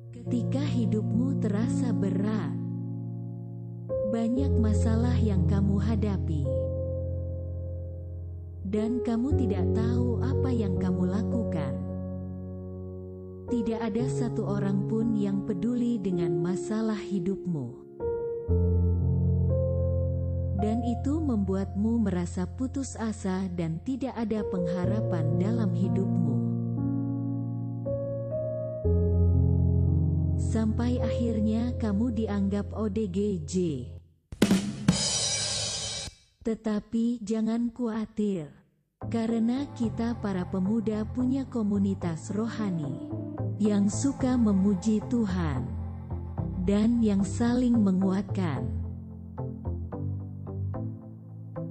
Ketika hidupmu terasa berat, banyak masalah yang kamu hadapi, dan kamu tidak tahu apa yang kamu lakukan. Tidak ada satu orang pun yang peduli dengan masalah hidupmu. Dan itu membuatmu merasa putus asa dan tidak ada pengharapan dalam hidupmu. Sampai akhirnya kamu dianggap ODGJ. Tetapi jangan khawatir, karena kita para pemuda punya komunitas rohani yang suka memuji Tuhan dan yang saling menguatkan.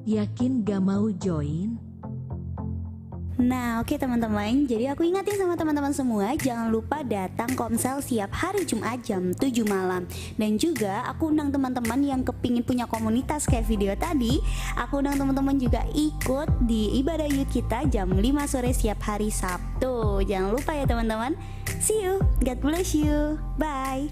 Yakin gak mau join? Nah oke teman-teman, jadi aku ingatin sama teman-teman semua, jangan lupa datang Komsel setiap hari Jumat jam 7 malam. Dan juga aku undang teman-teman yang kepingin punya komunitas kayak video tadi. Aku undang teman-teman juga ikut di ibadah youth kita jam 5 sore setiap hari Sabtu. Jangan lupa ya teman-teman. See you, God bless you, bye.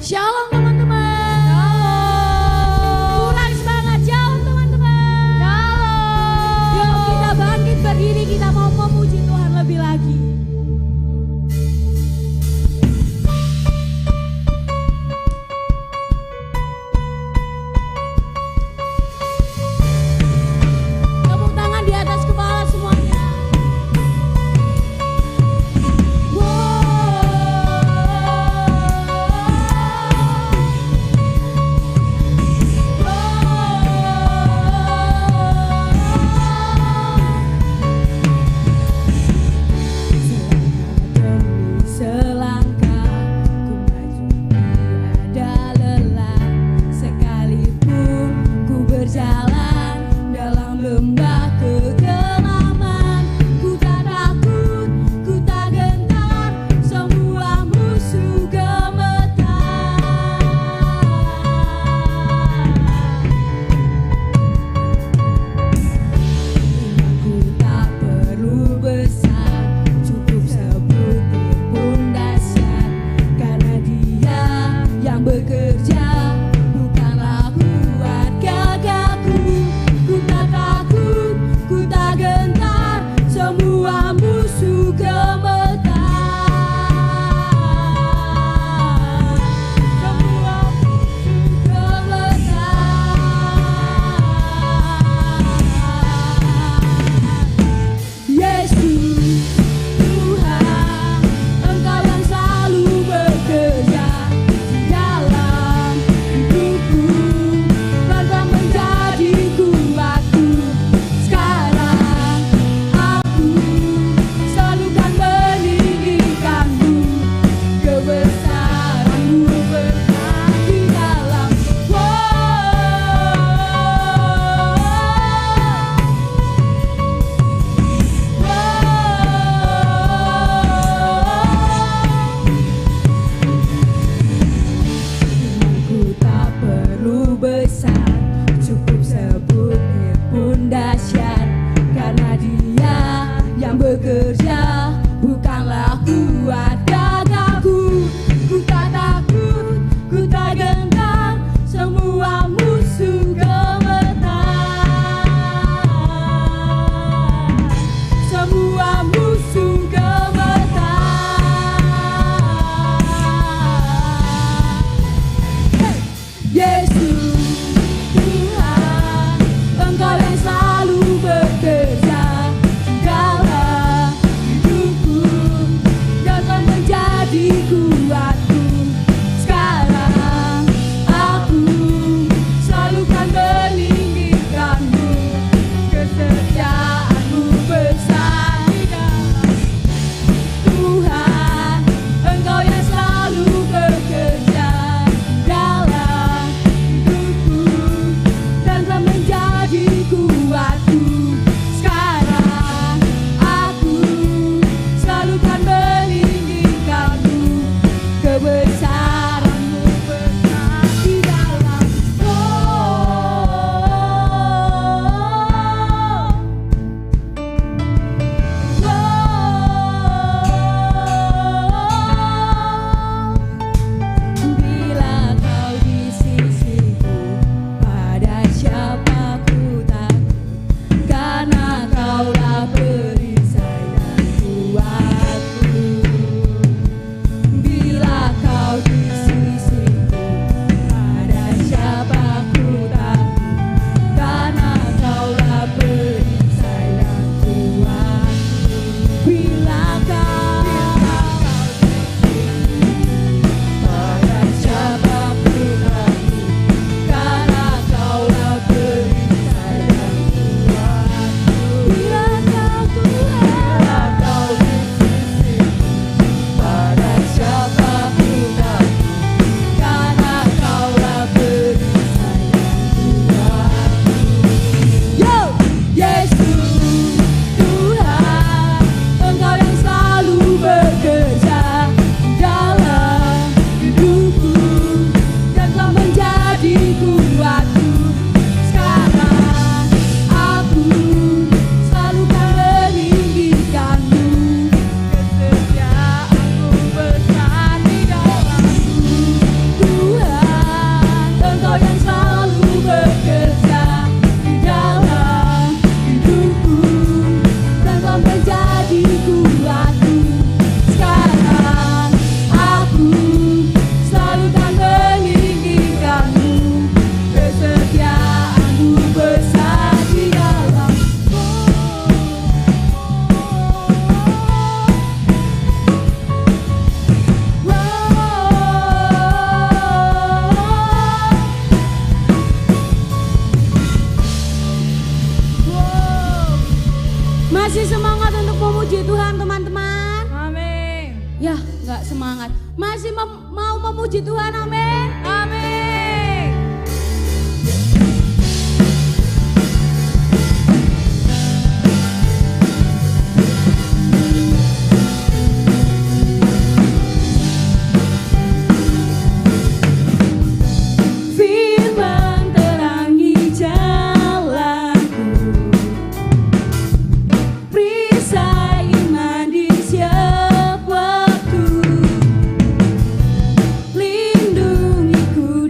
Shalom teman-teman. Shalom. Kurang semangat, shalom teman-teman. Shalom. Yuk kita bangkit berdiri, kita mau memuji Tuhan lebih lagi. Tepuk tangan di atas kepala semuanya. Wow. yang bekerja bukanlah kuat gagahku. Ku tak takut, ku tak gentar, semua musuh gemetar. Semua musuh gemetar. Yesus Tuhan, Engkau yang selalu bekerja segala hidupku dan akan menjadi kuatku. Sekarang aku selalu kan meninggikanmu, kesetiaanmu besar di dalam. Tuhan, Engkau yang selalu bekerja dalam hidupku dan telah menjadi kuatku. Sekarang aku selalu kan meninggikanmu, kebesaranmu besar di dalam. Bila kau di sisiku, pada siapa ku takut, karena kaulah perisai dan kuatku. Bila kau di sisiku, pada siapa ku takut, karena kaulah perisai dan kuatku. Bila kau pada siapa ku takut, karena kaulah perisai dan kuatku. Bila kau Tuhan, kau di sisiku, pada siapa ku takut, karena kaulah perisai dan kuatku. Yo, Yesus Tuhan, Engkau yang selalu bekerja dalam hidupku dan telah menjadi kuatku. Sekarang aku selalu kan meninggikanmu, kesetiaanmu besar di dalamku. Tuhan, Engkau yang selalu bekerja di dalam hidupku dan telah menjadi kuatku. Sekarang aku selalu kan meninggikanmu, kesetiaanmu besar di dalamku. Masih semangat untuk memuji Tuhan teman-teman? Amin. Ya, nggak semangat. Masih mau memuji Tuhan? Amin. Amin. Firman terangi jalanku, perisai iman di setiap waktu, lindungiku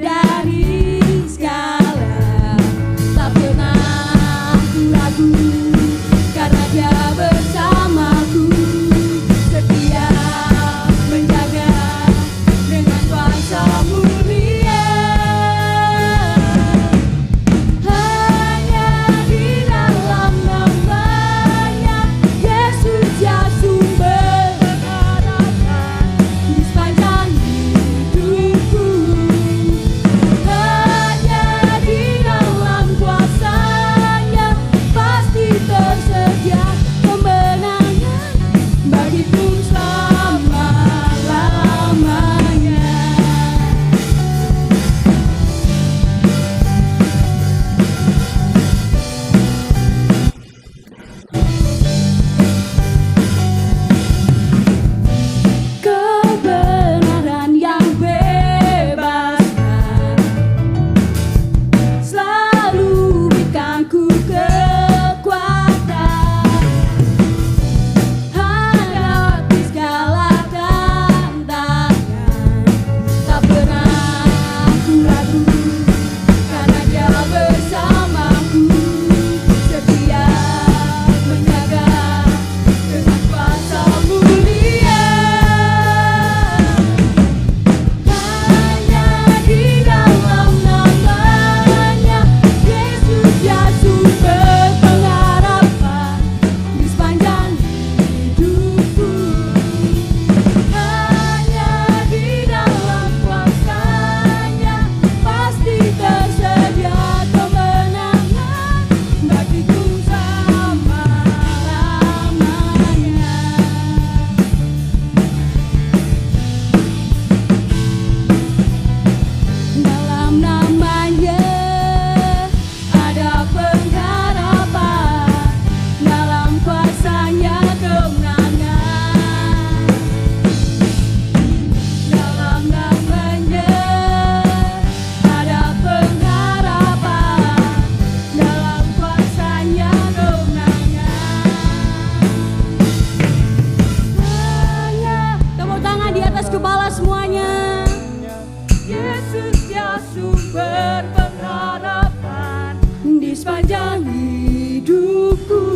sepanjang hidupku.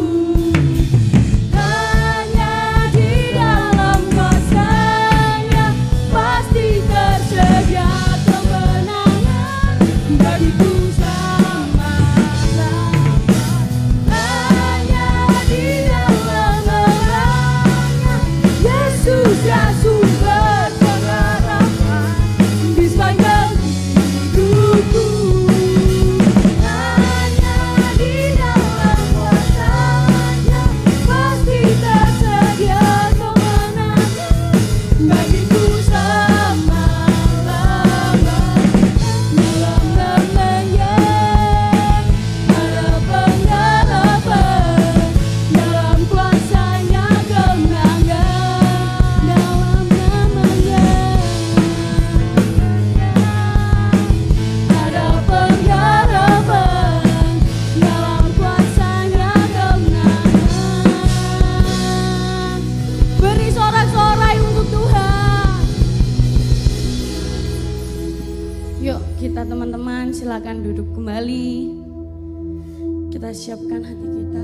Hanya di dalam kuasa-Nya pasti tersedia kemenangan bagiku selama-lamanya. Hanya di dalam nama-Nya Yesus ya sumber pengharapan di sepanjang hidupku. Teman-teman silakan duduk kembali. Kita siapkan hati kita.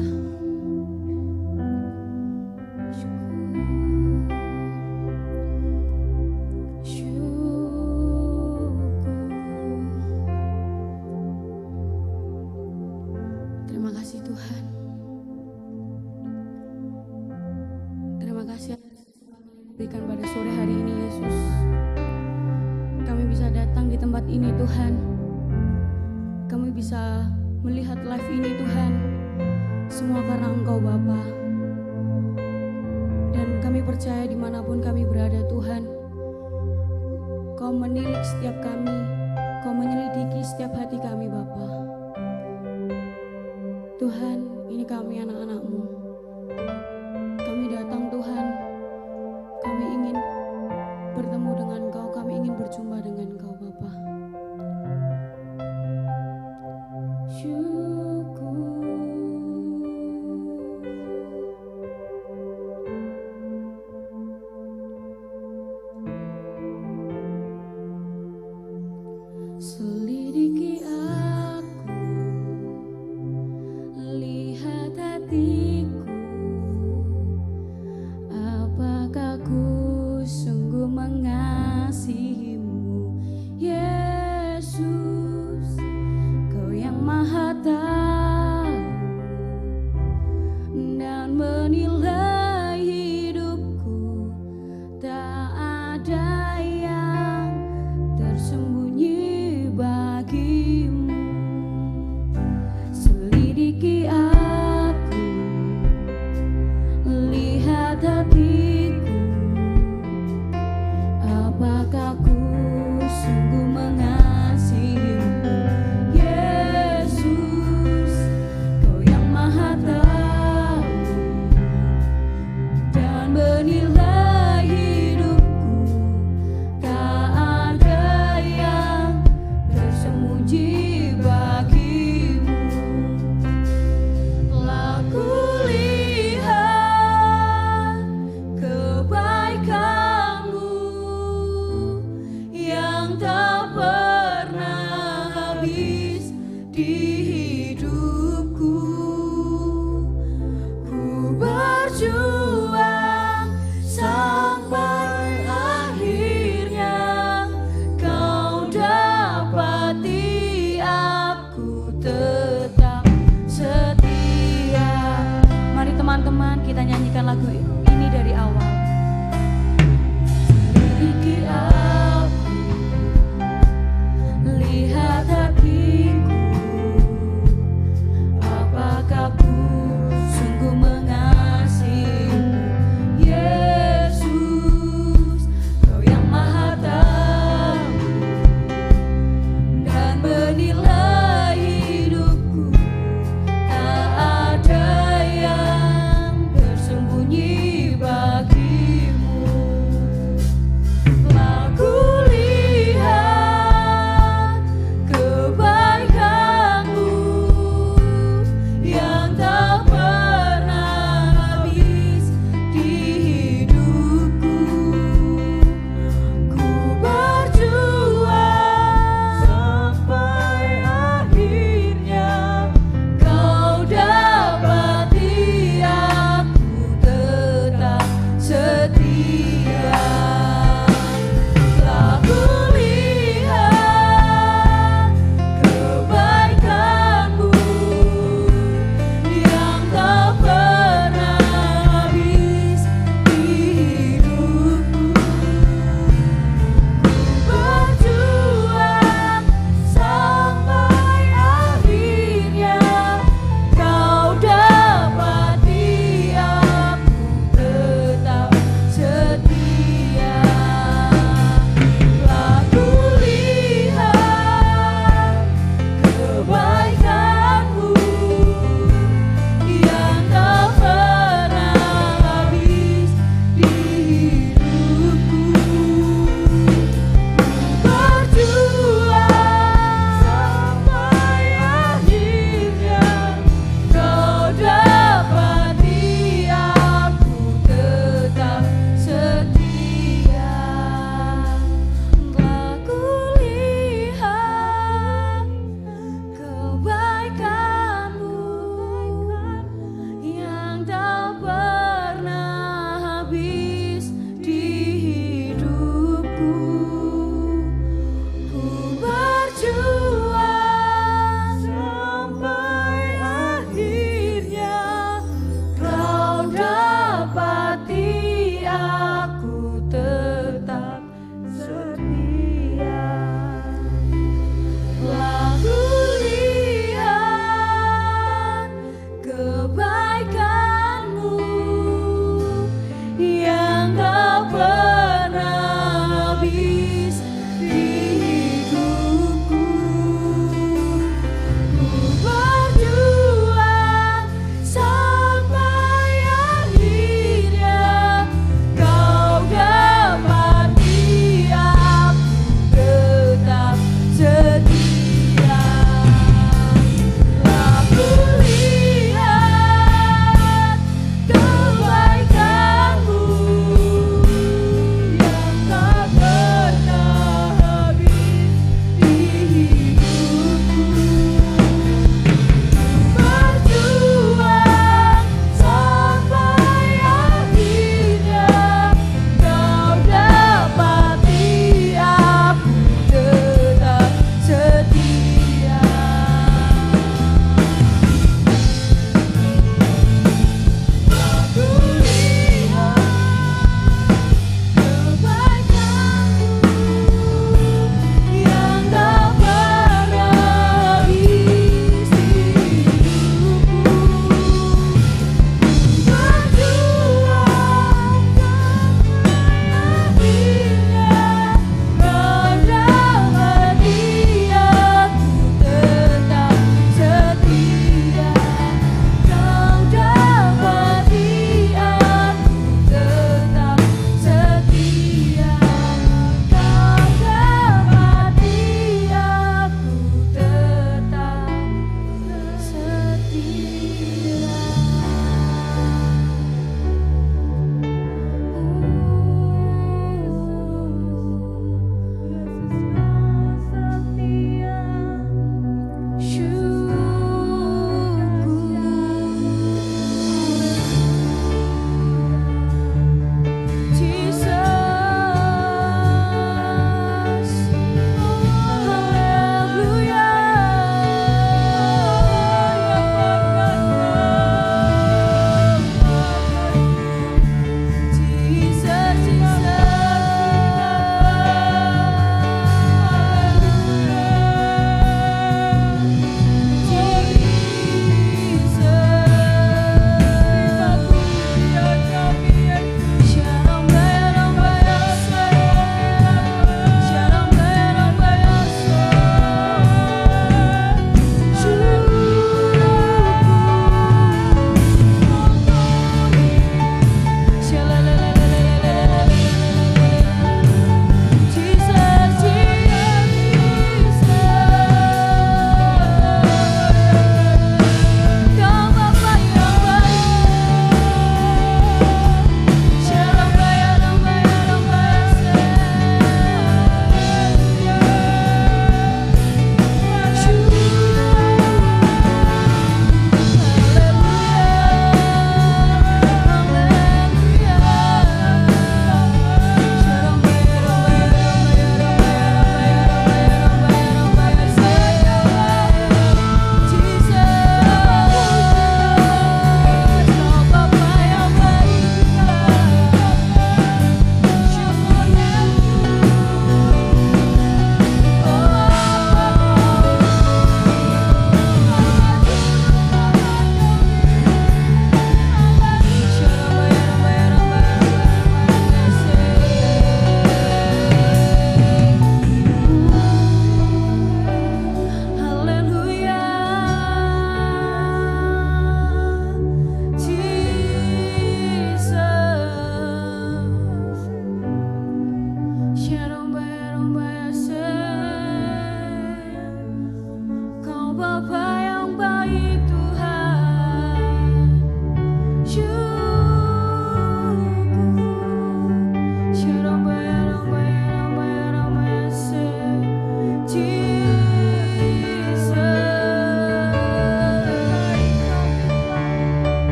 Terima kasih Tuhan. Terima kasih atas kesempatan yang diberikan pada sore hari ini Yesus. Kami bisa datang di tempat ini Tuhan. Kami bisa melihat live ini Tuhan. Semua karena Engkau Bapa. Dan kami percaya dimanapun kami berada Tuhan, Kau menilik setiap kami. Kau menyelidiki setiap hati kami Bapa. Tuhan, ini kami anak-anak-Mu. Kami datang Tuhan. Kami ingin bertemu dengan Kau, kami ingin berjumpa dengan Kau Bapa. Selidiki aku, lihat hatiku, apakah ku sungguh mengasihimu, Yesus. Kau yang Maha Tahu dan menilai hidupku, tak ada yang tersembunyi bagimu. Selidiki aku, lihat hatiku, apakah ku sungguh mengasihimu, Yesus. Kau yang Maha Tahu dan menilai hidupku, tak ada yang tersembunyi bagimu. Telah kulihat kebaikan-Mu yang tak pernah habis di hidupku. Ku berjuang sampai akhirnya Kau dapati aku tetap setia. Mari teman-teman kita nyanyikan lagu ini dari awal. Selidiki aku, lihat hatiku, apakah ku sungguh mengasihimu, Yesus. Kau yang Maha Tahu dan menilai hidupku, tak ada yang tersembunyi bagimu. Telah kulihat kebaikan-Mu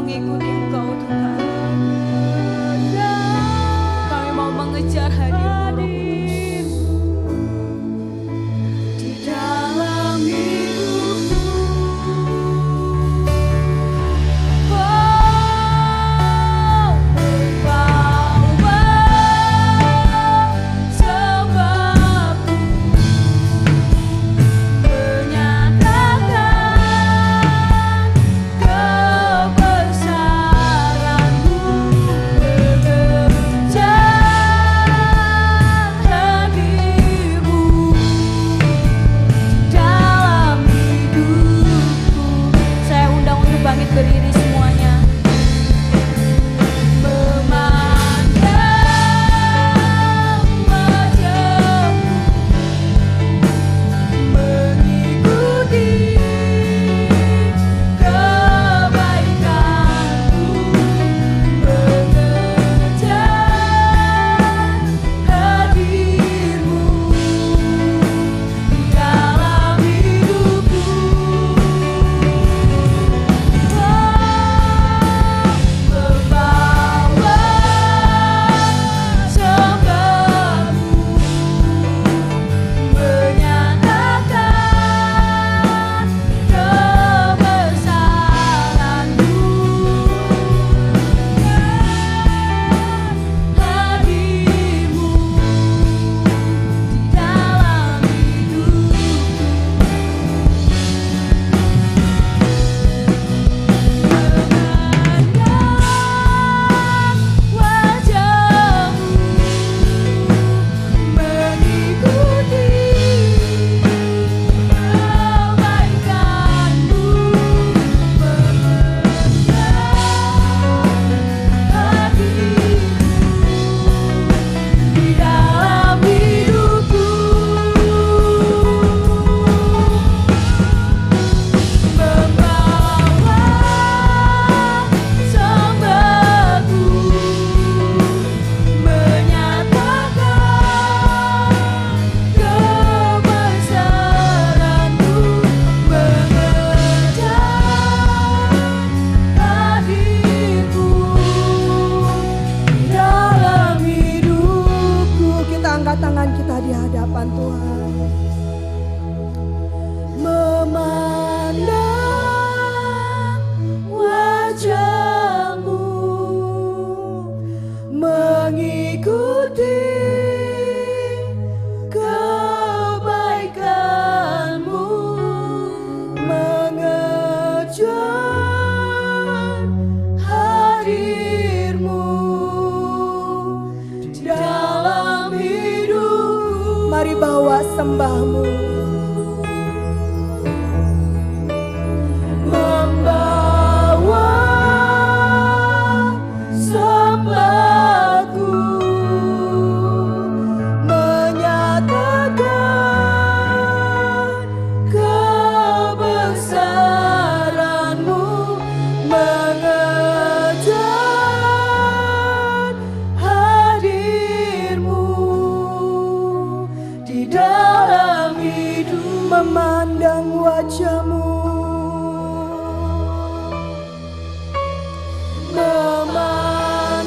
mengikuti Engkau Tuhan. Kami mau mengejar hadir-Mu Roh Kudus di dalam hidupku. Berdiri semuanya. Memandang wajah-Mu, mengikuti kebaikan-Mu, mengejar hadir-Mu dalam hidupku. Tangan kita di hadapan Tuhan, memandang wajah-Mu, mengikuti kebaikan-Mu, mengejar hadir-Mu dalam hidup. Mari bawa sembah-Mu, membawa sembahku, menyatakan kebesaran-Mu, mengejar hadir-Mu di dalam hidup. Memandang wajah-Mu, memandang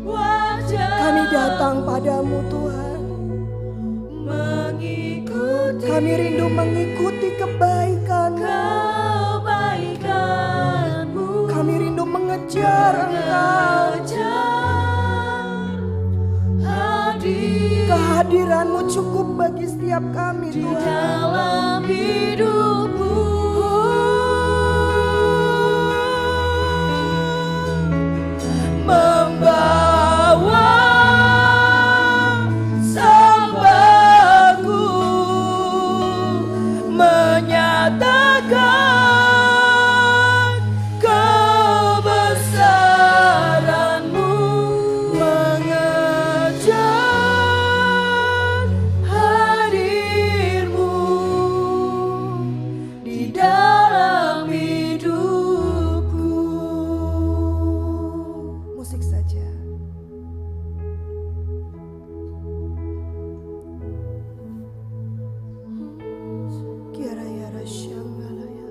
wajah. Kami datang padamu Tuhan, mengikuti. Kami rindu mengikuti kebaikan-Mu. Kami rindu mengejar Engkau. Kehadiran-Mu cukup bagi setiap kami Tuhan. Di dalam hidupku, membawa sembahku, menyatakan kebesaran-Mu, mengejar hadir-Mu di dalam hidupku. Musik saja. Kiara yara shangalaya.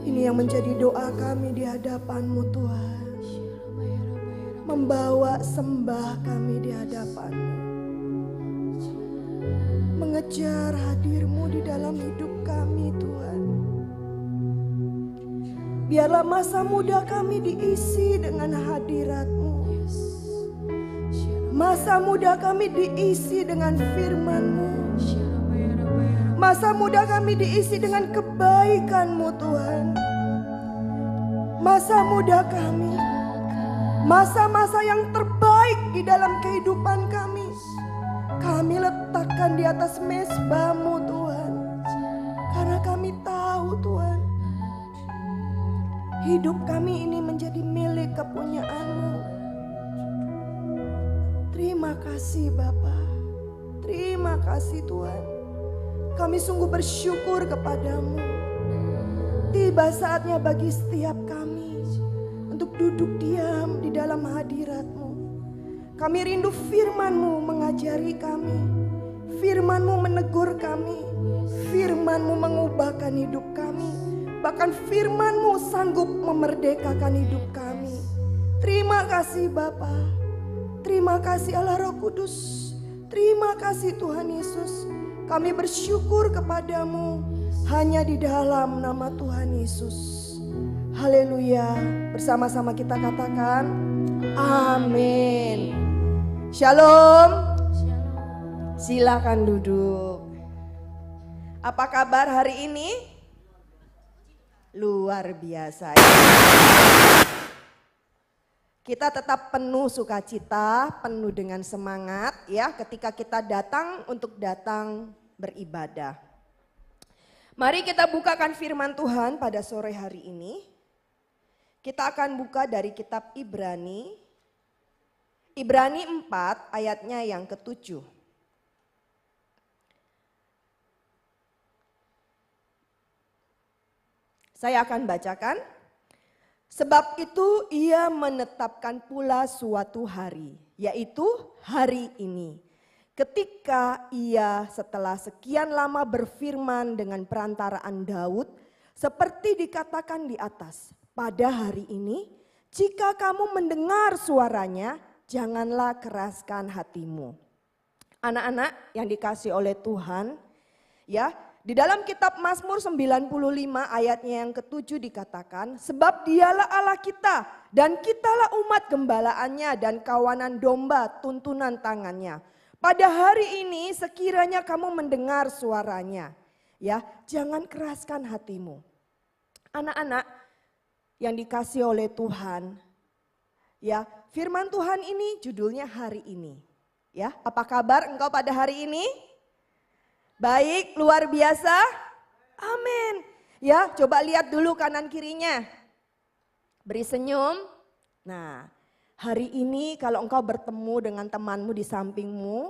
Ini yang menjadi doa kami di hadapan-Mu Tuhan. Membawa sembah kami di hadapan-Mu. Mengejar hadir-Mu di dalam hidup kami Tuhan. Biarlah masa muda kami diisi dengan hadirat-Mu. Masa muda kami diisi dengan firman-Mu. Masa muda kami diisi dengan kebaikan-Mu Tuhan. Masa muda kami, masa-masa yang terbaik di dalam kehidupan kami, kami letakkan di atas mezbah-Mu Tuhan. Karena kami tahu Tuhan, hidup kami ini menjadi milik kepunyaan-Mu. Terima kasih Bapa, terima kasih Tuhan. Kami sungguh bersyukur kepadamu. Tiba saatnya bagi setiap kami untuk duduk diam di dalam hadirat-Mu. Kami rindu firman-Mu mengajari kami. Firman-Mu menegur kami. Firman-Mu mengubahkan hidup kami. Bahkan firman-Mu sanggup memerdekakan hidup kami. Terima kasih Bapa. Terima kasih Allah Roh Kudus. Terima kasih Tuhan Yesus. Kami bersyukur kepadamu hanya di dalam nama Tuhan Yesus. Haleluya. Bersama-sama kita katakan amin. Shalom. Silakan duduk. Apa kabar hari ini? Luar biasa. Kita tetap penuh sukacita, penuh dengan semangat ya ketika kita datang untuk datang beribadah. Mari kita bukakan firman Tuhan pada sore hari ini. Kita akan buka dari kitab Ibrani. Ibrani 4 ayatnya yang ke-7. Saya akan bacakan. Sebab itu ia menetapkan pula suatu hari, yaitu hari ini. Ketika ia setelah sekian lama berfirman dengan perantaraan Daud, seperti dikatakan di atas, pada hari ini, jika kamu mendengar suaranya, janganlah keraskan hatimu. Anak-anak yang dikasih oleh Tuhan, ya. Di dalam kitab Mazmur 95 ayatnya yang ke-7 dikatakan, sebab dialah Allah kita dan kitalah umat gembalaannya dan kawanan domba tuntunan tangannya. Pada hari ini sekiranya kamu mendengar suaranya, ya jangan keraskan hatimu. Anak-anak yang dikasih oleh Tuhan, ya firman Tuhan ini judulnya hari ini. Ya, apa kabar engkau pada hari ini? Baik, luar biasa. Amin. Ya, coba lihat dulu kanan kirinya. Beri senyum. Nah, hari ini kalau engkau bertemu dengan temanmu di sampingmu,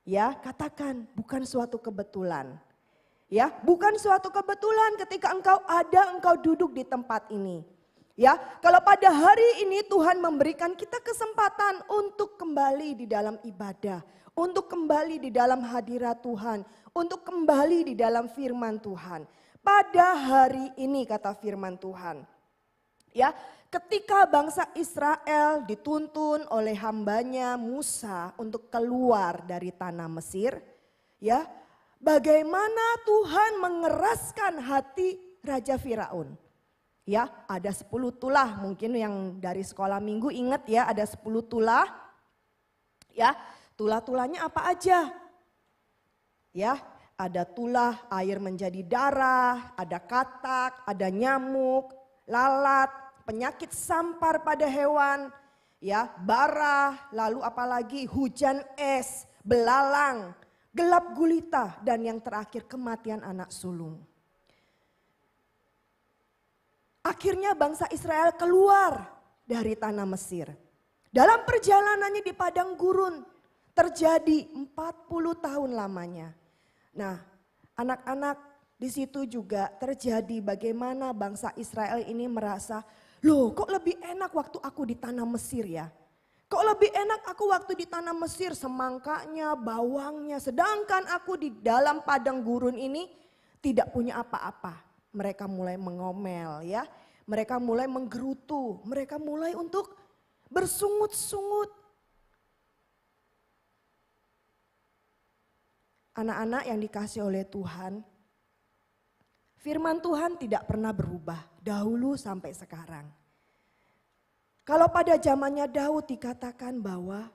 ya, katakan bukan suatu kebetulan. Ya, bukan suatu kebetulan ketika engkau duduk di tempat ini. Ya, kalau pada hari ini Tuhan memberikan kita kesempatan untuk kembali di dalam ibadah, untuk kembali di dalam hadirat Tuhan, untuk kembali di dalam firman Tuhan. Pada hari ini kata firman Tuhan. Ya, ketika bangsa Israel dituntun oleh hambanya Musa untuk keluar dari tanah Mesir, ya, bagaimana Tuhan mengeraskan hati Raja Firaun. Ya, ada 10 tulah, mungkin yang dari sekolah minggu ingat ya, ada 10 tulah. Ya, tulah-tulahnya apa aja? Ya, ada tulah air menjadi darah, ada katak, ada nyamuk, lalat, penyakit sampar pada hewan, ya, bara, lalu apalagi hujan es, belalang, gelap gulita, dan yang terakhir kematian anak sulung. Akhirnya bangsa Israel keluar dari tanah Mesir. Dalam perjalanannya di padang gurun terjadi 40 tahun lamanya. Nah, anak-anak di situ juga terjadi bagaimana bangsa Israel ini merasa, loh kok lebih enak waktu aku di tanah Mesir ya. Kok lebih enak aku waktu di tanah Mesir, semangkanya, bawangnya. Sedangkan aku di dalam padang gurun ini tidak punya apa-apa. mereka mulai mengomel ya. Mereka mulai menggerutu, mereka mulai untuk bersungut-sungut. Anak-anak yang dikasih oleh Tuhan, firman Tuhan tidak pernah berubah dahulu sampai sekarang. Kalau pada zamannya Daud dikatakan bahwa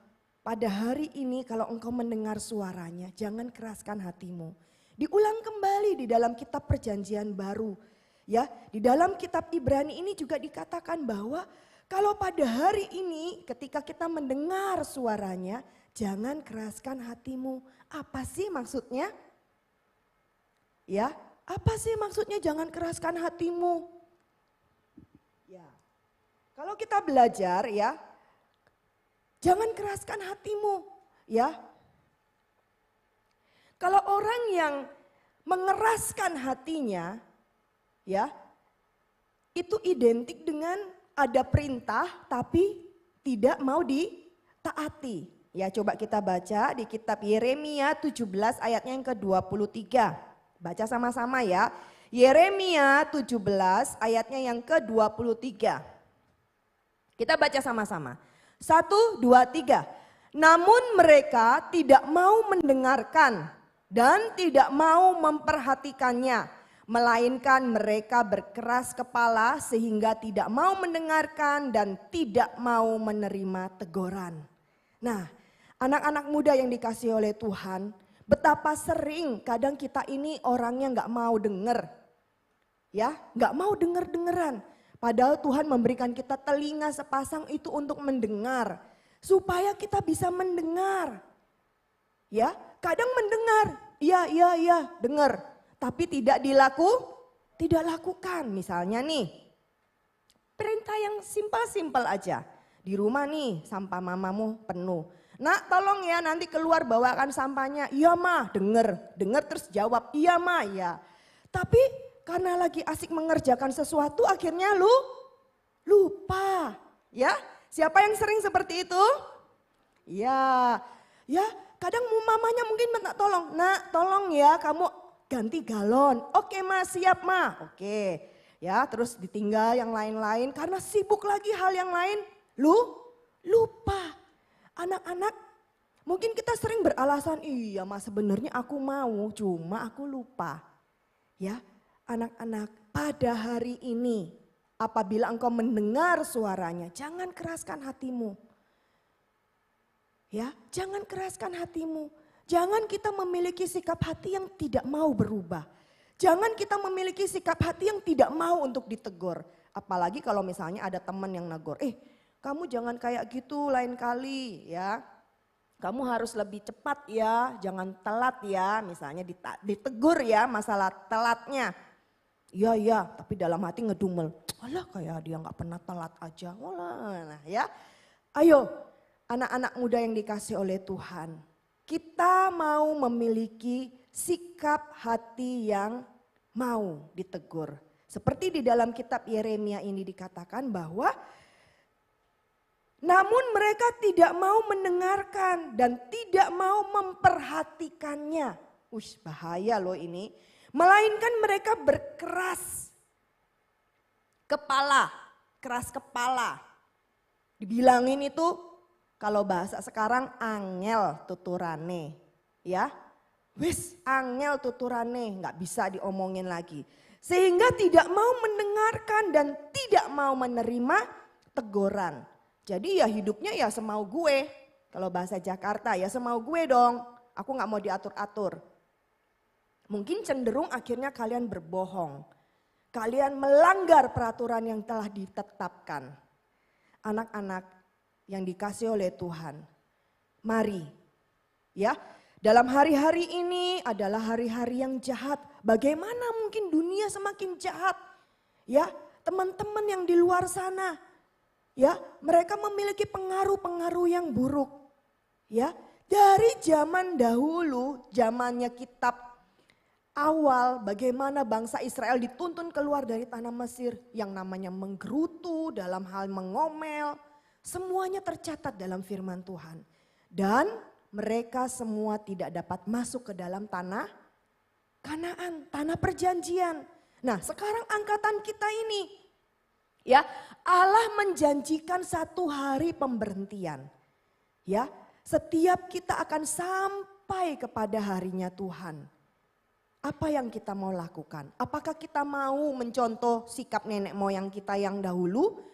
pada hari ini kalau engkau mendengar suaranya, jangan keraskan hatimu. Diulang kembali di dalam kitab Perjanjian Baru. Ya, di dalam kitab Ibrani ini juga dikatakan bahwa kalau pada hari ini ketika kita mendengar suaranya, jangan keraskan hatimu. Apa sih maksudnya? Ya, apa sih maksudnya jangan keraskan hatimu? Ya. Kalau kita belajar ya, jangan keraskan hatimu, ya. Kalau orang yang mengeraskan hatinya, ya, itu identik dengan ada perintah tapi tidak mau ditaati. Ya, coba kita baca di kitab Yeremia 17 ayatnya yang ke-23. Baca sama-sama ya. Yeremia 17 ayatnya yang ke-23. Kita baca sama-sama. 1, 2, 3. Namun mereka tidak mau mendengarkan dan tidak mau memperhatikannya, melainkan mereka berkeras kepala sehingga tidak mau mendengarkan dan tidak mau menerima teguran. Nah, anak-anak muda yang dikasihi oleh Tuhan, betapa sering kadang kita ini orangnya nggak mau denger, ya, nggak mau denger-dengeran. Padahal Tuhan memberikan kita telinga sepasang itu untuk mendengar, supaya kita bisa mendengar. Ya, kadang mendengar, iya, dengar, tapi tidak lakukan. Misalnya nih, perintah yang simpel-simpel aja. Di rumah nih, sampah mamamu penuh. Nak, tolong ya nanti keluar bawakan sampahnya. Iya mah, dengar terus jawab, iya mah, ya. Tapi karena lagi asik mengerjakan sesuatu akhirnya lupa. Ya, siapa yang sering seperti itu? Ya, kadang mamanya mungkin minta tolong. Nak, tolong ya kamu ganti galon. Oke mas, siap ma. Oke, ya terus ditinggal yang lain-lain karena sibuk lagi hal yang lain. Lupa. Anak-anak mungkin kita sering beralasan, iya mas sebenarnya aku mau, cuma aku lupa. Ya, anak-anak pada hari ini apabila engkau mendengar suaranya, jangan keraskan hatimu. Ya, jangan keraskan hatimu. Jangan kita memiliki sikap hati yang tidak mau berubah. Jangan kita memiliki sikap hati yang tidak mau untuk ditegur. Apalagi kalau misalnya ada teman yang negor, kamu jangan kayak gitu lain kali ya. Kamu harus lebih cepat ya, jangan telat ya. Misalnya ditegur ya masalah telatnya. Iya, tapi dalam hati ngedumel. Alah kayak dia gak pernah telat aja. Walah, nah ya. Ayo anak-anak muda yang dikasih oleh Tuhan. Kita mau memiliki sikap hati yang mau ditegur. Seperti di dalam kitab Yeremia ini dikatakan bahwa namun mereka tidak mau mendengarkan dan tidak mau memperhatikannya. Bahaya loh ini. Melainkan mereka berkeras kepala, keras kepala. Dibilangin itu kalau bahasa sekarang angel tuturane. Ya, angel tuturane, nggak bisa diomongin lagi. Sehingga tidak mau mendengarkan dan tidak mau menerima teguran. Jadi ya hidupnya ya semau gue. Kalau bahasa Jakarta ya semau gue dong. Aku gak mau diatur-atur. Mungkin cenderung akhirnya kalian berbohong. Kalian melanggar peraturan yang telah ditetapkan. Anak-anak yang dikasih oleh Tuhan. Mari ya, dalam hari-hari ini adalah hari-hari yang jahat. Bagaimana mungkin dunia semakin jahat? Ya, teman-teman yang di luar sana. Ya, mereka memiliki pengaruh-pengaruh yang buruk. Ya, dari zaman dahulu, zamannya kitab awal, bagaimana bangsa Israel dituntun keluar dari tanah Mesir, yang namanya menggerutu, dalam hal mengomel, semuanya tercatat dalam firman Tuhan. Dan mereka semua tidak dapat masuk ke dalam tanah Kanaan, tanah perjanjian. Nah, sekarang angkatan kita ini, ya, Allah menjanjikan satu hari pemberhentian. Ya, setiap kita akan sampai kepada harinya Tuhan. Apa yang kita mau lakukan? Apakah kita mau mencontoh sikap nenek moyang kita yang dahulu?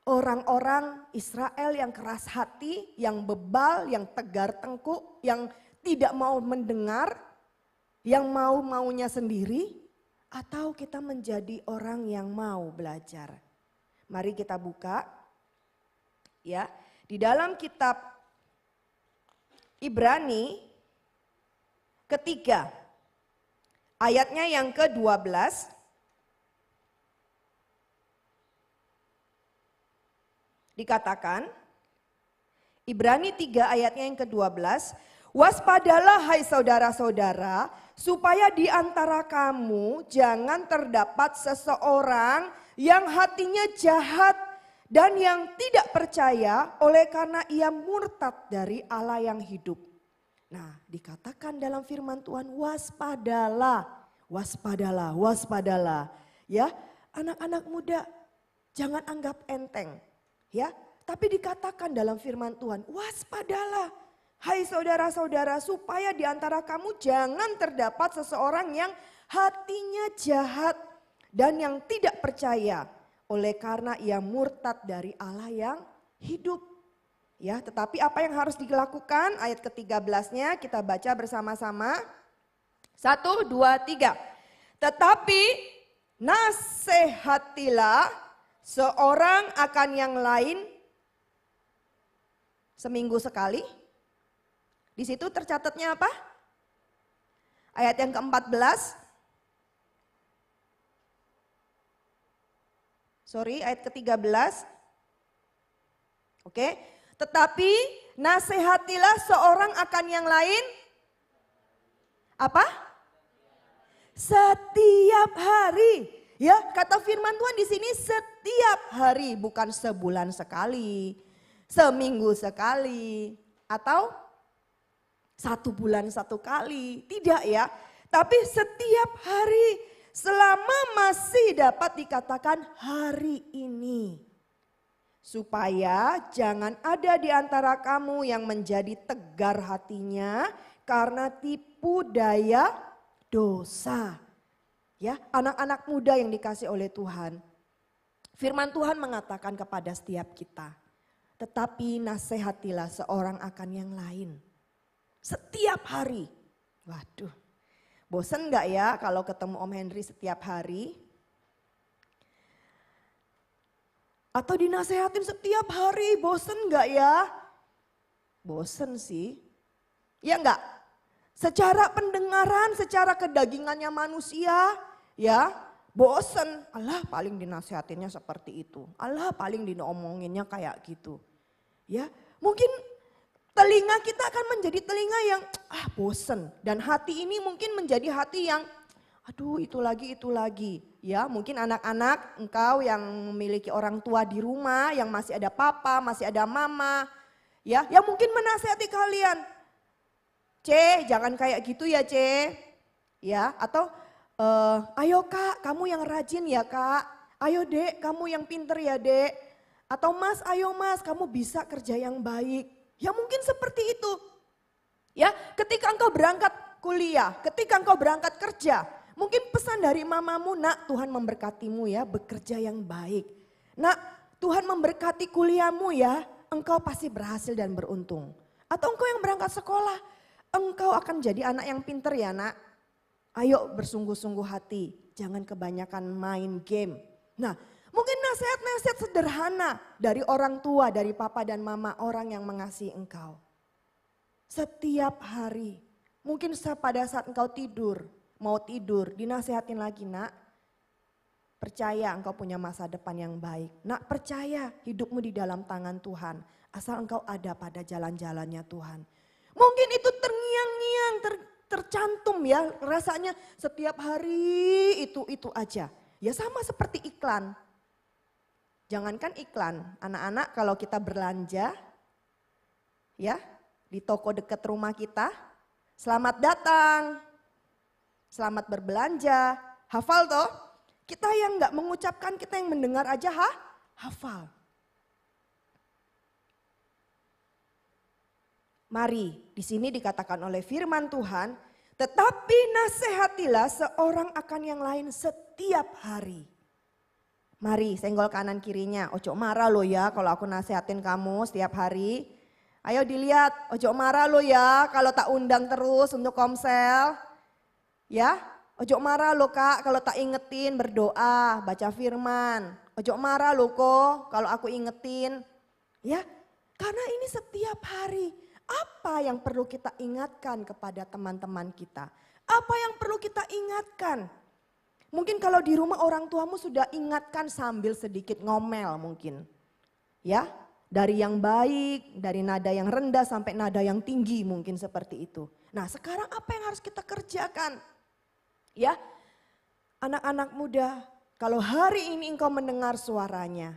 Orang-orang Israel yang keras hati, yang bebal, yang tegar tengkuk, yang tidak mau mendengar, yang mau-maunya sendiri, atau kita menjadi orang yang mau belajar. Mari kita buka, ya, di dalam kitab Ibrani ketiga, ayatnya yang ke-12. Dikatakan, Ibrani 3 ayatnya yang ke-12, waspadalah hai saudara-saudara, supaya di antara kamu jangan terdapat seseorang yang hatinya jahat dan yang tidak percaya oleh karena ia murtad dari Allah yang hidup. Nah, dikatakan dalam firman Tuhan, waspadalah, waspadalah, waspadalah. Ya, anak-anak muda jangan anggap enteng. Ya, tapi dikatakan dalam firman Tuhan, waspadalah, hai saudara-saudara, supaya di antara kamu jangan terdapat seseorang yang hatinya jahat dan yang tidak percaya oleh karena ia murtad dari Allah yang hidup. Ya, tetapi apa yang harus dilakukan? Ayat ke-13-nya kita baca bersama-sama. 1, 2, 3. Tetapi nasihatilah seorang akan yang lain seminggu sekali. Di situ tercatatnya apa? Ayat yang ke-14. Ayat ke-13. Oke. Tetapi nasihatilah seorang akan yang lain. Apa? Setiap hari. Ya, kata firman Tuhan di sini setiap hari, bukan sebulan sekali, seminggu sekali, atau 1 bulan 1 kali. Tidak ya, tapi setiap hari selama masih dapat dikatakan hari ini. Supaya jangan ada di antara kamu yang menjadi tegar hatinya karena tipu daya dosa. Ya, anak-anak muda yang dikasih oleh Tuhan. Firman Tuhan mengatakan kepada setiap kita, tetapi nasihatilah seorang akan yang lain. Setiap hari. Waduh, bosen gak ya kalau ketemu Om Henry setiap hari? Atau dinasehatin setiap hari, bosen gak ya? Bosen sih. Ya enggak? Secara pendengaran, secara kedagingannya manusia, ya bosen. Allah paling dinasehatinnya seperti itu. Allah paling diomonginnya kayak gitu. Ya, mungkin telinga kita akan menjadi telinga yang bosen. Dan hati ini mungkin menjadi hati yang aduh itu lagi. Ya, mungkin anak-anak engkau yang memiliki orang tua di rumah, yang masih ada papa, masih ada mama. Ya, yang mungkin menasehati kalian. C, jangan kayak gitu ya C. Ya, atau ayo Kak, kamu yang rajin ya Kak. Ayo Dek, kamu yang pinter ya Dek. Atau Mas, ayo Mas, kamu bisa kerja yang baik. Ya mungkin seperti itu. Ya, ketika engkau berangkat kuliah, ketika engkau berangkat kerja, mungkin pesan dari mamamu, nak Tuhan memberkatimu ya, bekerja yang baik. Nak, Tuhan memberkati kuliahmu ya, engkau pasti berhasil dan beruntung. Atau engkau yang berangkat sekolah, engkau akan jadi anak yang pinter ya nak. Ayo bersungguh-sungguh hati, jangan kebanyakan main game. Nah, mungkin nasihat-nasihat sederhana dari orang tua, dari papa dan mama, orang yang mengasihi engkau. Setiap hari, mungkin pada saat engkau tidur, mau tidur, dinasihatin lagi nak. Percaya engkau punya masa depan yang baik. Nak, percaya hidupmu di dalam tangan Tuhan. Asal engkau ada pada jalan-jalannya Tuhan. Mungkin itu terngiang-ngiang, tercantum ya, rasanya setiap hari itu aja. Ya sama seperti iklan. Jangankan iklan, anak-anak kalau kita belanja ya di toko dekat rumah kita, selamat datang, selamat berbelanja, hafal toh? Kita yang nggak mengucapkan, kita yang mendengar aja hafal. Mari, di sini dikatakan oleh firman Tuhan, tetapi nasihatilah seorang akan yang lain setiap hari. Mari, senggol kanan kirinya, ojo marah lo ya kalau aku nasihatin kamu setiap hari. Ayo dilihat, ojo marah lo ya kalau tak undang terus untuk komsel. Ya, ojo marah lo kak kalau tak ingetin berdoa, baca firman. Ojo marah lo kok kalau aku ingetin. Ya, karena ini setiap hari. Apa yang perlu kita ingatkan kepada teman-teman kita? Apa yang perlu kita ingatkan? Mungkin kalau di rumah orang tuamu sudah ingatkan sambil sedikit ngomel mungkin. Ya, dari yang baik, dari nada yang rendah sampai nada yang tinggi mungkin seperti itu. Nah, sekarang apa yang harus kita kerjakan? Ya, anak-anak muda, kalau hari ini engkau mendengar suaranya,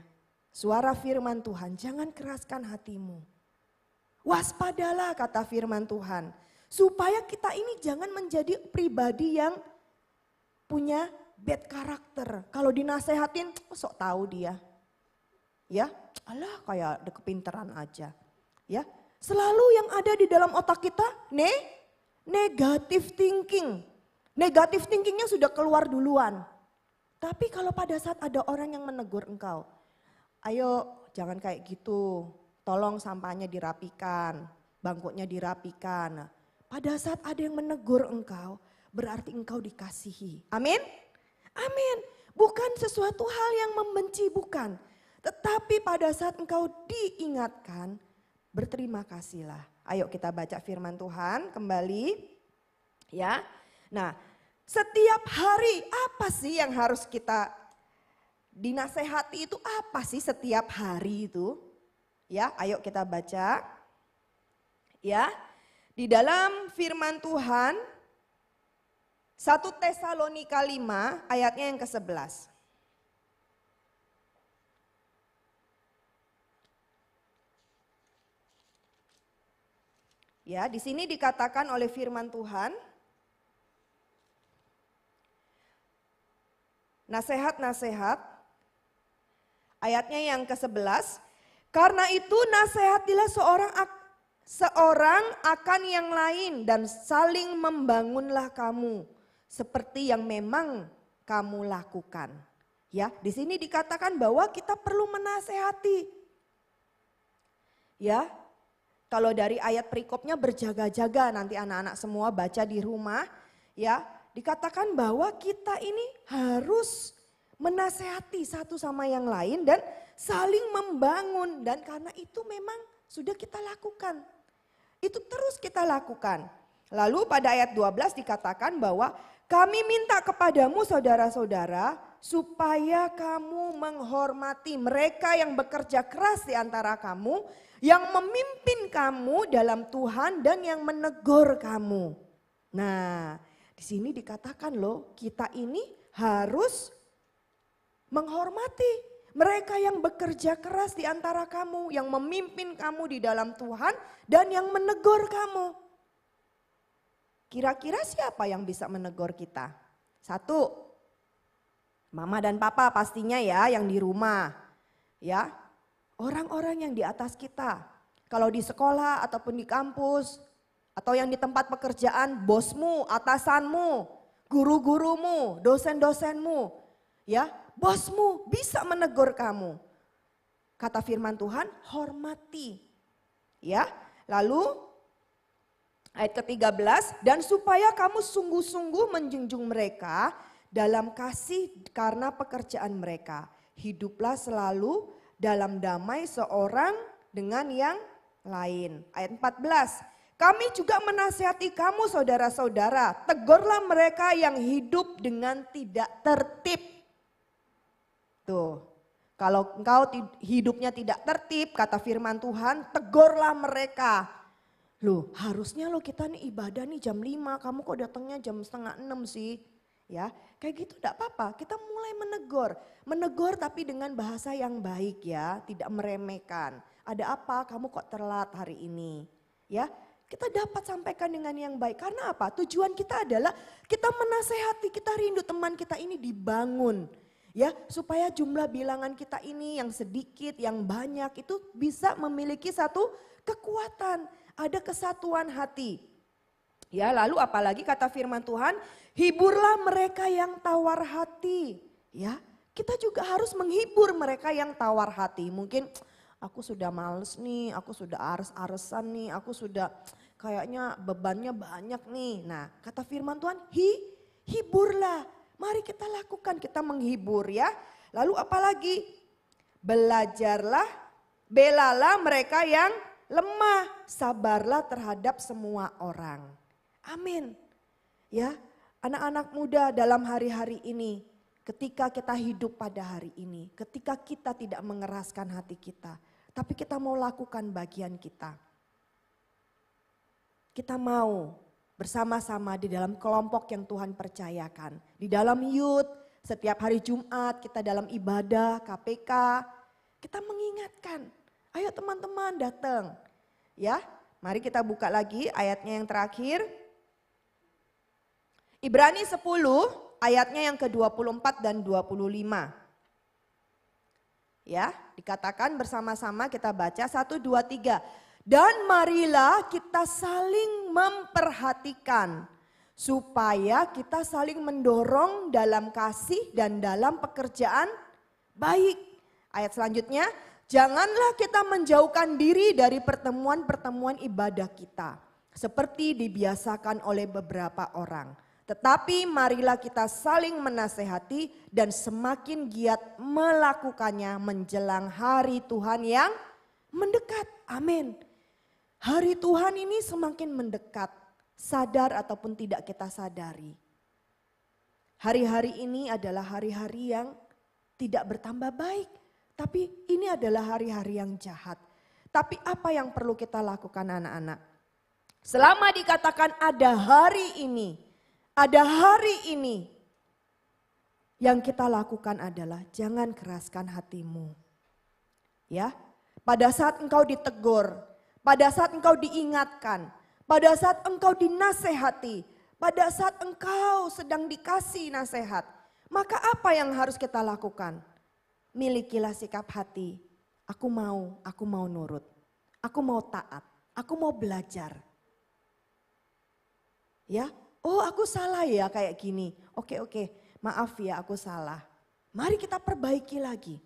suara firman Tuhan, jangan keraskan hatimu. Waspadalah kata firman Tuhan. Supaya kita ini jangan menjadi pribadi yang punya bad karakter. Kalau dinasehatin, sok tahu dia. Ya, alah kayak kepintaran aja. Ya, selalu yang ada di dalam otak kita negative thinking. Negative thinkingnya sudah keluar duluan. Tapi kalau pada saat ada orang yang menegur engkau, ayo jangan kayak gitu. Tolong sampahnya dirapikan, bangkunya dirapikan. Nah, pada saat ada yang menegur engkau, berarti engkau dikasihi. Amin? Amin. Bukan sesuatu hal yang membenci, bukan. Tetapi pada saat engkau diingatkan, berterima kasihlah. Ayo kita baca firman Tuhan kembali. Ya. Nah, setiap hari apa sih yang harus kita dinasehati itu apa sih setiap hari itu? Ya, ayo kita baca. Ya, di dalam firman Tuhan 1 Tesalonika 5 ayatnya yang ke-11. Ya, di sini dikatakan oleh firman Tuhan, nasihat-nasihat, ayatnya yang ke-11. Karena itu nasihatilah seorang akan yang lain dan saling membangunlah kamu seperti yang memang kamu lakukan. Ya, di sini dikatakan bahwa kita perlu menasehati. Ya, kalau dari ayat perikopnya berjaga-jaga, nanti anak-anak semua baca di rumah. Ya, dikatakan bahwa kita ini harus menasehati satu sama yang lain dan saling membangun, dan karena itu memang sudah kita lakukan. Itu terus kita lakukan. Lalu pada ayat 12 dikatakan bahwa kami minta kepadamu saudara-saudara supaya kamu menghormati mereka yang bekerja keras di antara kamu, yang memimpin kamu dalam Tuhan dan yang menegur kamu. Nah, di sini dikatakan loh, kita ini harus menghormati mereka yang bekerja keras di antara kamu, yang memimpin kamu di dalam Tuhan dan yang menegur kamu. Kira-kira siapa yang bisa menegur kita? 1, mama dan papa pastinya ya yang di rumah. Ya, orang-orang yang di atas kita. Kalau di sekolah ataupun di kampus atau yang di tempat pekerjaan, bosmu, atasanmu, guru-gurumu, dosen-dosenmu, ya. Bosmu bisa menegur kamu. Kata firman Tuhan, hormati. Ya, lalu ayat ke-13, dan supaya kamu sungguh-sungguh menjunjung mereka dalam kasih karena pekerjaan mereka. Hiduplah selalu dalam damai seorang dengan yang lain. Ayat 14, kami juga menasihati kamu saudara-saudara, tegurlah mereka yang hidup dengan tidak tertib. Tuh, kalau engkau hidupnya tidak tertib, kata firman Tuhan, tegurlah mereka. Loh, harusnya lo kita nih ibadah nih jam 5, kamu kok datangnya jam 5:30 sih? Ya, kayak gitu enggak apa-apa, kita mulai menegur. Menegur tapi dengan bahasa yang baik ya, tidak meremehkan. Ada apa, kamu kok telat hari ini? Ya, Kita dapat sampaikan dengan yang baik. Karena apa? Tujuan kita adalah kita menasehati, kita rindu teman kita ini dibangun. Ya, supaya jumlah bilangan kita ini yang sedikit, yang banyak itu bisa memiliki satu kekuatan. Ada kesatuan hati. Ya, lalu apalagi kata firman Tuhan, hiburlah mereka yang tawar hati. Ya, kita juga harus menghibur mereka yang tawar hati. Mungkin aku sudah males nih, aku sudah ares-aresan nih, aku sudah kayaknya bebannya banyak nih. Nah, kata firman Tuhan, hiburlah. Mari kita lakukan, kita menghibur ya. Lalu apalagi? Belajarlah, belalah mereka yang lemah, sabarlah terhadap semua orang. Amin. Ya, anak-anak muda dalam hari-hari ini, ketika kita hidup pada hari ini, ketika kita tidak mengeraskan hati kita, tapi kita mau lakukan bagian kita. Kita mau bersama-sama di dalam kelompok yang Tuhan percayakan. Di dalam youth, setiap hari Jumat kita dalam ibadah, KPK, kita mengingatkan. Ayo teman-teman datang. Ya, mari kita buka lagi ayatnya yang terakhir. Ibrani 10 ayatnya yang ke-24 dan 25. Ya, dikatakan bersama-sama kita baca 1, 2, 3. Dan marilah kita saling memperhatikan supaya kita saling mendorong dalam kasih dan dalam pekerjaan baik. Ayat selanjutnya, janganlah kita menjauhkan diri dari pertemuan-pertemuan ibadah kita seperti dibiasakan oleh beberapa orang. Tetapi marilah kita saling menasehati dan semakin giat melakukannya menjelang hari Tuhan yang mendekat. Amin. Hari Tuhan ini semakin mendekat, sadar ataupun tidak kita sadari. Hari-hari ini adalah hari-hari yang tidak bertambah baik, tapi ini adalah hari-hari yang jahat. Tapi apa yang perlu kita lakukan anak-anak? Selama dikatakan ada hari ini, yang kita lakukan adalah jangan keraskan hatimu. Ya, pada saat engkau ditegur, pada saat engkau diingatkan, pada saat engkau dinasehati, pada saat engkau sedang dikasih nasihat, maka apa yang harus kita lakukan? Milikilah sikap hati, aku mau nurut, aku mau taat, aku mau belajar. Ya, oh aku salah ya kayak gini, oke, maaf ya aku salah. Mari kita perbaiki lagi.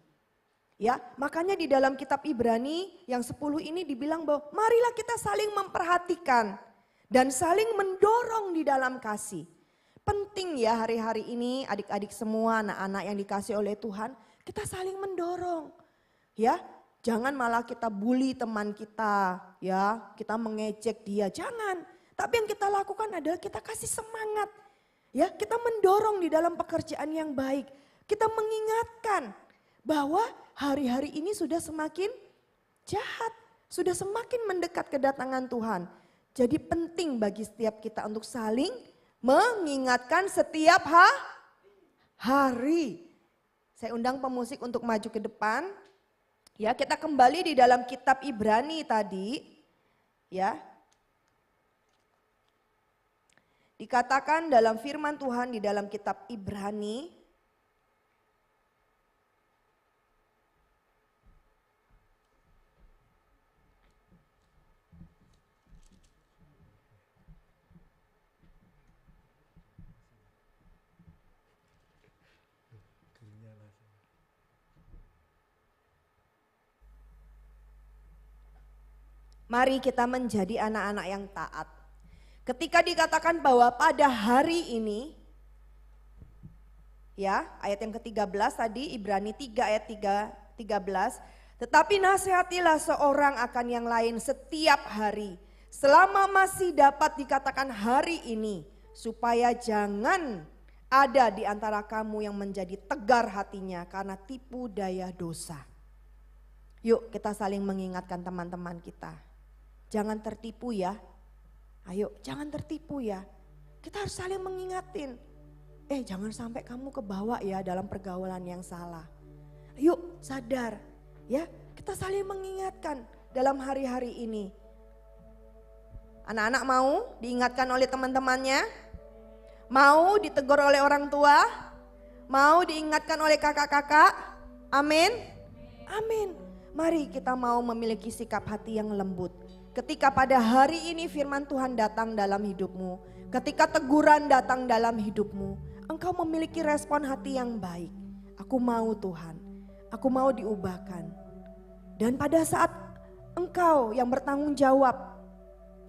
Ya, makanya di dalam kitab Ibrani yang 10 ini dibilang bahwa marilah kita saling memperhatikan dan saling mendorong di dalam kasih. Penting ya hari-hari ini adik-adik semua anak-anak yang dikasih oleh Tuhan, kita saling mendorong. Ya, jangan malah kita bully teman kita, ya, kita mengejek dia, jangan. Tapi yang kita lakukan adalah kita kasih semangat. Ya, kita mendorong di dalam pekerjaan yang baik. Kita mengingatkan bahwa hari-hari ini sudah semakin jahat, sudah semakin mendekat kedatangan Tuhan. Jadi penting bagi setiap kita untuk saling mengingatkan setiap hari. Saya undang pemusik untuk maju ke depan. Ya, kita kembali di dalam kitab Ibrani tadi. Ya. Dikatakan dalam firman Tuhan di dalam kitab Ibrani mari kita menjadi anak-anak yang taat. Ketika dikatakan bahwa pada hari ini, ya ayat yang ke-13 tadi Ibrani 3 ayat 13, tetapi nasihatilah seorang akan yang lain setiap hari, selama masih dapat dikatakan hari ini, supaya jangan ada di antara kamu yang menjadi tegar hatinya karena tipu daya dosa. Yuk kita saling mengingatkan teman-teman kita. Jangan tertipu ya. Ayo jangan tertipu ya. Kita harus saling mengingatin. Jangan sampai kamu kebawa ya dalam pergaulan yang salah. Yuk sadar ya. Kita saling mengingatkan dalam hari-hari ini. Anak-anak mau diingatkan oleh teman-temannya? Mau ditegur oleh orang tua? Mau diingatkan oleh kakak-kakak? Amin. Amin. Mari kita mau memiliki sikap hati yang lembut. Ketika pada hari ini firman Tuhan datang dalam hidupmu, ketika teguran datang dalam hidupmu, engkau memiliki respon hati yang baik. Aku mau Tuhan, aku mau diubahkan. Dan pada saat engkau yang bertanggung jawab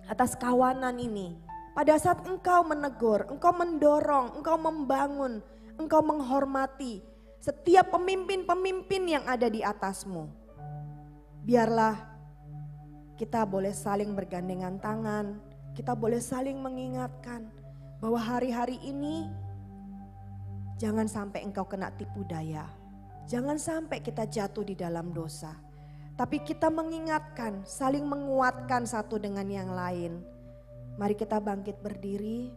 atas kawanan ini, pada saat engkau menegur, engkau mendorong, engkau membangun, engkau menghormati setiap pemimpin-pemimpin yang ada di atasmu. Biarlah kita boleh saling bergandengan tangan, kita boleh saling mengingatkan bahwa hari-hari ini jangan sampai engkau kena tipu daya. Jangan sampai kita jatuh di dalam dosa. Tapi kita mengingatkan, saling menguatkan satu dengan yang lain. Mari kita bangkit berdiri.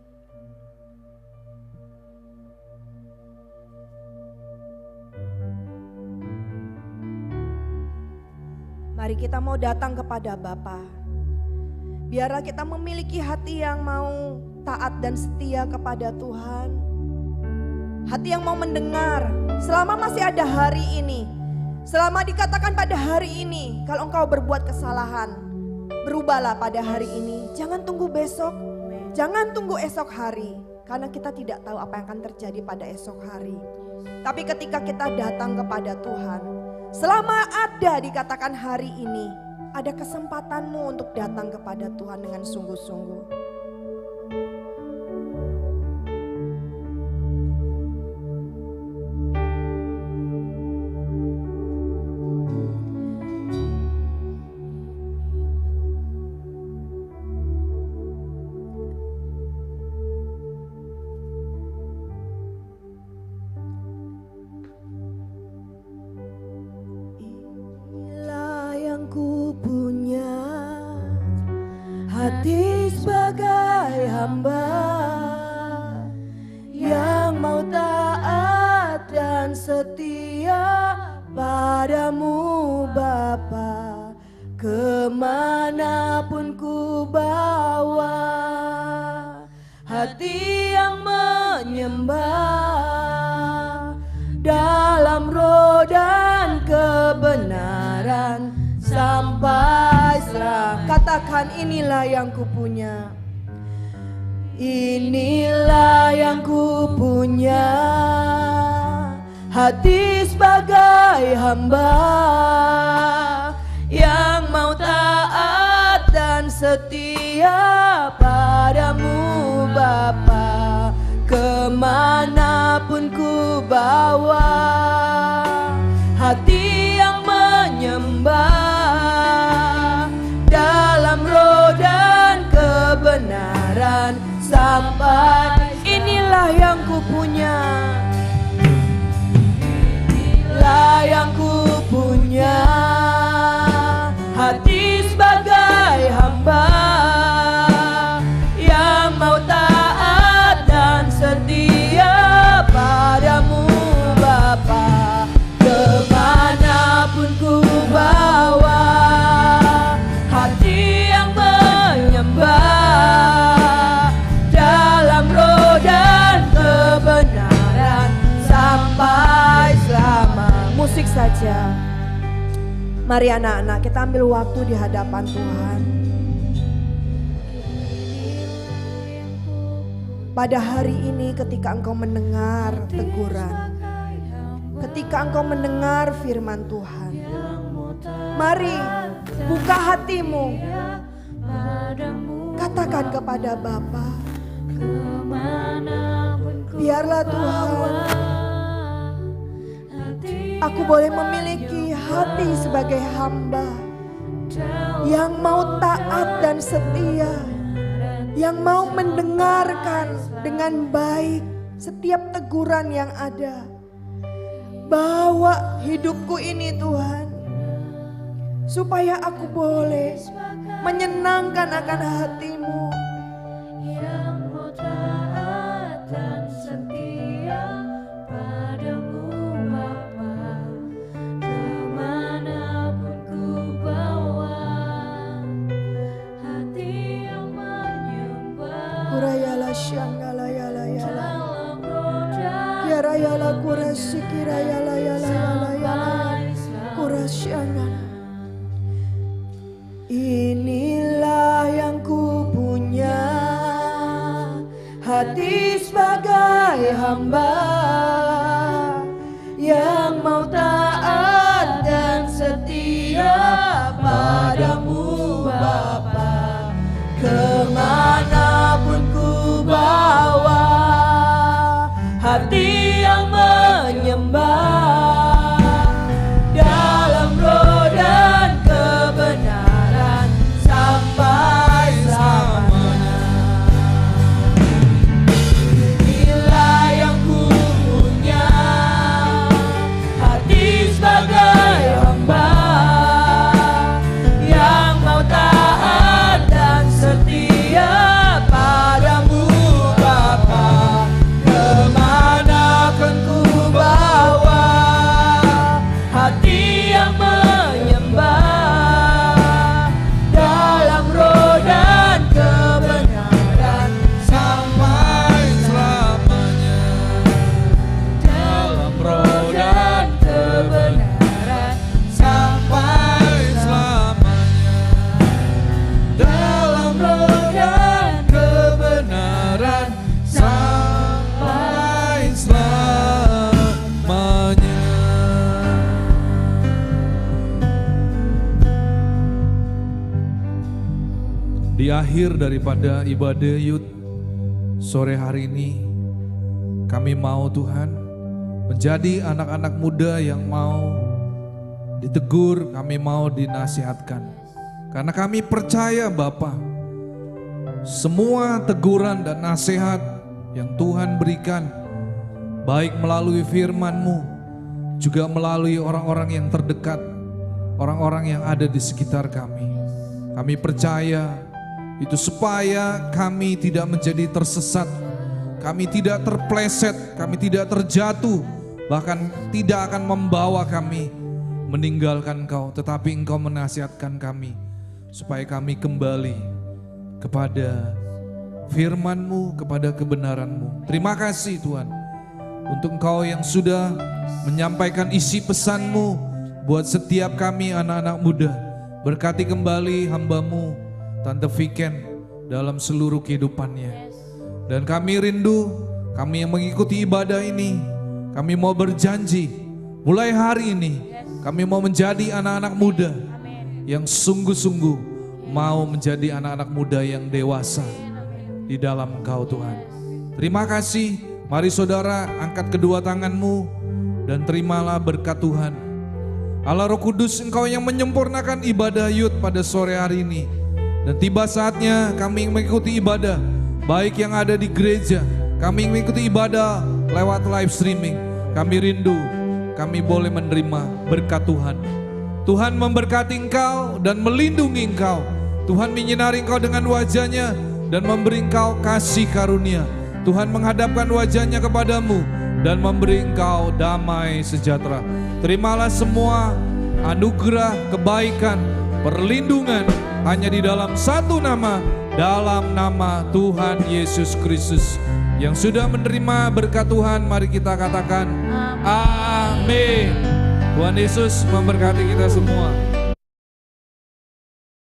Mari kita mau datang kepada Bapa. Biarlah kita memiliki hati yang mau taat dan setia kepada Tuhan. Hati yang mau mendengar selama masih ada hari ini. Selama dikatakan pada hari ini, kalau engkau berbuat kesalahan, berubahlah pada hari ini. Jangan tunggu besok, jangan tunggu esok hari. Karena kita tidak tahu apa yang akan terjadi pada esok hari. Tapi ketika kita datang kepada Tuhan, selama ada dikatakan hari ini, ada kesempatanmu untuk datang kepada Tuhan dengan sungguh-sungguh. Hati sebagai hamba yang mau taat dan setia padamu Bapa, kemanapun ku bawa. Hati yang menyembah dalam roh dan kebenaran sampai serah. Katakan, inilah yang kupunya. Inilah yang kupunya. Hati sebagai hamba yang mau taat dan setia padamu Bapa, kemanapun ku bawa. Hati yang menyembah dalam roh dan kebenaran sampai. Inilah yang kupunya. Inilah yang kupunya. Hati sebagai hamba yang mau taat dan setia padamu Bapa, kemanapun ku bawa. Hati yang menyembah dalam roh dan kebenaran sampai selama. Musik saja. Mari anak-anak, kita ambil waktu di hadapan Tuhan. Pada hari ini ketika engkau mendengar teguran, ketika engkau mendengar firman Tuhan, mari buka hatimu, katakan kepada Bapa, biarlah Tuhan, aku boleh memiliki hati sebagai hamba yang mau taat dan setia, yang mau mendengarkan dengan baik setiap teguran yang ada. Bawa hidupku ini Tuhan, supaya aku boleh menyenangkan akan hati-Mu. Yang mau taat dan setia padamu Bapa, kemanapun ku bawa. Hati yang Inilah yang ku punya, hati sebagai hamba yang mau taat dan setia padamu Bapa. Kemanapun ku bawa, hati yang menyembah dalam roh dan kebenaran sampai selamanya. Inilah yang ku punya, hati sebagai hamba yang mau taat dan setia padamu Bapa. Kemanapun ku bawa, hati yang menyembah dalam roh dan kebenaran sampai selamanya. Dalam roh dan kebenaran sampai selamanya. Dalam roh dan kebenaran sampai selamanya. Di akhir daripada ibadah Youth sore hari ini, kami mau Tuhan menjadi anak-anak muda yang mau ditegur, kami mau dinasihatkan. Karena kami percaya Bapa, semua teguran dan nasihat yang Tuhan berikan, baik melalui firman-Mu, juga melalui orang-orang yang terdekat, orang-orang yang ada di sekitar kami. Kami percaya itu supaya kami tidak menjadi tersesat, kami tidak terpleset, kami tidak terjatuh, bahkan tidak akan membawa kami meninggalkan Engkau, tetapi Engkau menasihatkan kami supaya kami kembali kepada firman-Mu, kepada kebenaran-Mu. Terima kasih Tuhan untuk Engkau yang sudah menyampaikan isi pesan-Mu buat setiap kami anak-anak muda. Berkati kembali hamba-Mu Tante Viken dalam seluruh kehidupannya. Dan kami rindu, kami yang mengikuti ibadah ini, kami mau berjanji mulai hari ini kami mau menjadi anak-anak muda yang sungguh-sungguh mau menjadi anak-anak muda yang dewasa di dalam Engkau Tuhan. Terima kasih. Mari saudara angkat kedua tanganmu dan terimalah berkat Tuhan. Allah Roh Kudus, Engkau yang menyempurnakan ibadah Youth pada sore hari ini. Dan tiba saatnya kami mengikuti ibadah, baik yang ada di gereja, kami mengikuti ibadah lewat live streaming. Kami rindu, kami boleh menerima berkat Tuhan. Tuhan memberkati engkau dan melindungi engkau. Tuhan menyinari engkau dengan wajahnya dan memberi engkau kasih karunia. Tuhan menghadapkan wajahnya kepadamu dan memberi engkau damai sejahtera. Terimalah semua anugerah, kebaikan, perlindungan hanya di dalam satu nama, dalam nama Tuhan Yesus Kristus. Yang sudah menerima berkat Tuhan, mari kita katakan amin. Tuhan Yesus memberkati kita semua.